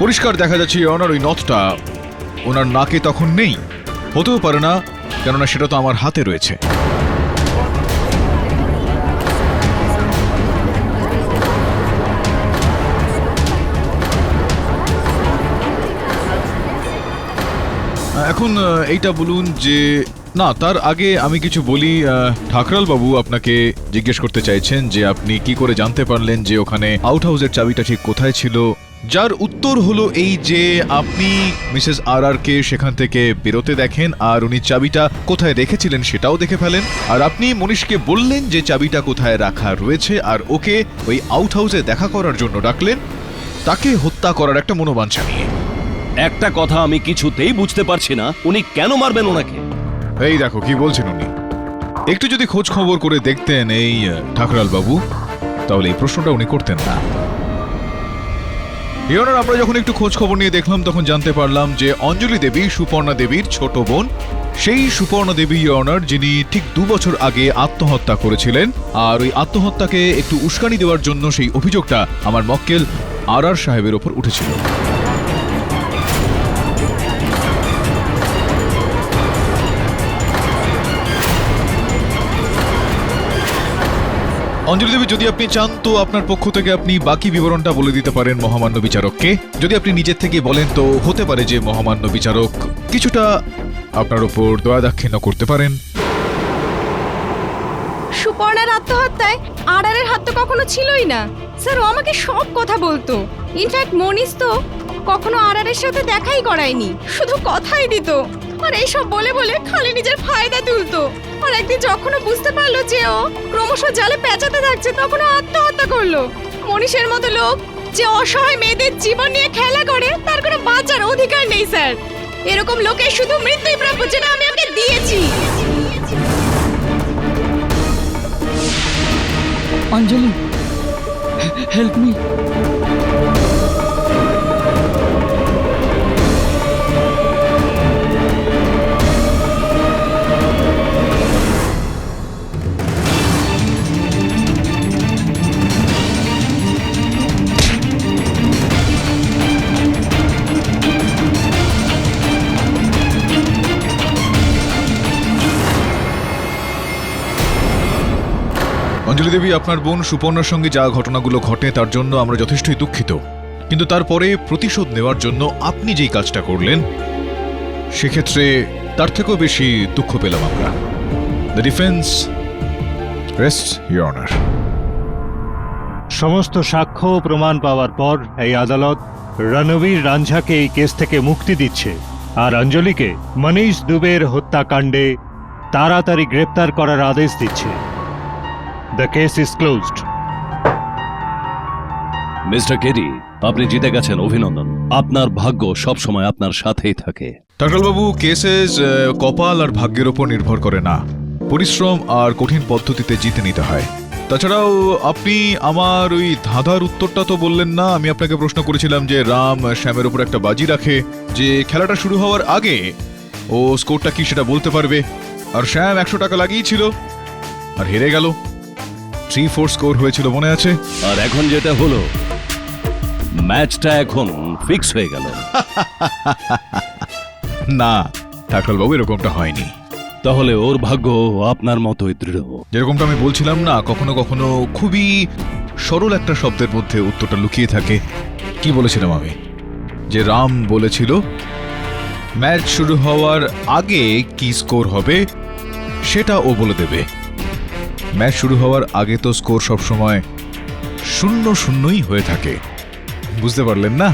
পরিষ্কার দেখা যাচ্ছে ইওর অনার ওই নথটা ওনার নাকে তখন নেই। হতেও পারে না, কেননা সেটা তো আমার হাতে রয়েছে। এখন এইটা বলুন যে না, তার আগে আমি কিছু বলি। ঠাকরাল বাবু আপনাকে জিজ্ঞেস করতে চাইছেন যে আপনি কি করে জানতে পারলেন যে ওখানে আউট হাউসের চাবিটা ঠিক কোথায় ছিল, যার উত্তর হলো এই যে আপনি মিসেস আর কে সেখান থেকে বেরোতে দেখেন আর উনি চাবিটা কোথায় রেখেছিলেন সেটাও দেখে ফেলেন, আর আপনি মনীষকে বললেন যে চাবিটা কোথায় রাখা রয়েছে আর ওকে ওই আউট হাউসে দেখা করার জন্য ডাকলেন, তাকে হত্যা করার একটা মনোবাঞ্ছা নিয়ে। একটা কথা আমি কিছুতেই বুঝতে পারছি না, উনি কেন মারবেন ওনাকে? এই দেখো কি বলছেন উনি। একটু যদি খোঁজ খবর করে দেখতেন এই ঠাকরাল বাবু, তাহলে এই প্রশ্নটা উনি করতেন না। ইয়নার, আমরা যখন একটু খোঁজ খবর নিয়ে দেখলাম তখন জানতে পারলাম যে অঞ্জলি দেবী সুপর্ণা দেবীর ছোট বোন, সেই সুপর্ণা দেবী ইয়নার যিনি ঠিক 2 বছর আগে আত্মহত্যা করেছিলেন, আর ওই আত্মহত্যাকে একটু উস্কানি দেওয়ার জন্য সেই অভিযোগটা আমার মক্কেল আর সাহেবের ওপর উঠেছিল। অঞ্জলি দেবী, যদি আপনি চান তো আপনার পক্ষ থেকে আপনি বাকি বিবরণটা বলে দিতে পারেন মহামান্য বিচারককে। যদি আপনি নিজের থেকে বলেন তো হতে পারে যে মহামান্য বিচারক কিছুটা আপনার উপর দয়া দাক্ষিণ্য করতে পারেন। সুপর্ণার আত্মহত্যায় আড়ারের হাত তো কখনো ছিলই না স্যার, ও আমাকে সব কথা বলতো। ইনফ্যাক্ট মনীষ তো কখনো আড়ারের সাথে দেখাই করায়নি, শুধু কথাই দিত, আর এইসব বলে বলে খালি নিজের ফায়দা তুলতো। আর একদিন যখন ও বুঝতে পারলো যে ও ক্রমশ জালে পেঁচাতে থাকছে, তখন ও আত্মহত্যা করলো। মনীষের মতো লোক যে অসহায় মেয়েদের জীবন নিয়ে খেলা করে, তার কোনো বাঁচার অধিকার নেই স্যার। এরকম লোকের শুধু মৃত্যুই প্রাপ্য, যেটা আমি ওকে দিয়েছি। অঞ্জলি, হেল্প মি। অঞ্জলি দেবী, আপনার বোন সুপর্ণার সঙ্গে যা ঘটনাগুলো ঘটে তার জন্য আমরা যথেষ্টই দুঃখিত, কিন্তু তারপরে প্রতিশোধ নেওয়ার জন্য আপনি যেই কাজটা করলেন সেক্ষেত্রে তার থেকেও বেশি দুঃখ পেলাম আমরা। The defence rest your honour. সমস্ত সাক্ষ্য ও প্রমাণ পাওয়ার পর এই আদালত রণবীর রাঞ্ঝাকে এই কেস থেকে মুক্তি দিচ্ছে আর অঞ্জলিকে মনীষ দুবের হত্যাকাণ্ডে তাড়াতাড়ি গ্রেপ্তার করার আদেশ দিচ্ছে। The case is closed. Mister Kerry, আপনি জিতে গেছেন, অভিনন্দন। আপনার ভাগ্য সবসময় আপনার সাথেই থাকে। ঠাকরালবাবু, কেসেস কপাল আর ভাগ্যের ওপর নির্ভর করে না, পরিশ্রম আর কঠিন পদ্ধতিতে জিতে নিতে হয়। তাছাড়াও আপনি আমার ওই ধাঁধার উত্তরটা তো বললেন না। আমি আপনাকে প্রশ্ন করেছিলাম যে রাম শ্যামের ওপর একটা বাজি রাখে যে খেলাটা শুরু হওয়ার আগে ও স্কোরটা কি সেটা বলতে পারবে, আর শ্যাম 100 টাকা লাগিয়েছিল আর হেরে গেল। 3-4 স্কোর হয়েছিল, মনে আছে? আর এখন যেটা হলো, ম্যাচটা এখন ফিক্স হয়ে গেল। না ঠাকরালবাবু, এরকমটা হয়নি। তাহলে ওর ভাগ্য আপনার মতোই দৃঢ়। যেরকমটা আমি বলছিলাম না, কখনো কখনো খুবই সরল একটা শব্দের মধ্যে উত্তরটা লুকিয়ে থাকে। কি বলেছিলাম আমি? যে রাম বলেছিল ম্যাচ শুরু হওয়ার আগে কি স্কোর হবে সেটা ও বলে দেবে। ম্যাচ শুরু হওয়ার আগে তো স্কোর সবসময় 0-0ই হয়ে থাকে। বুঝতে পারলেন না?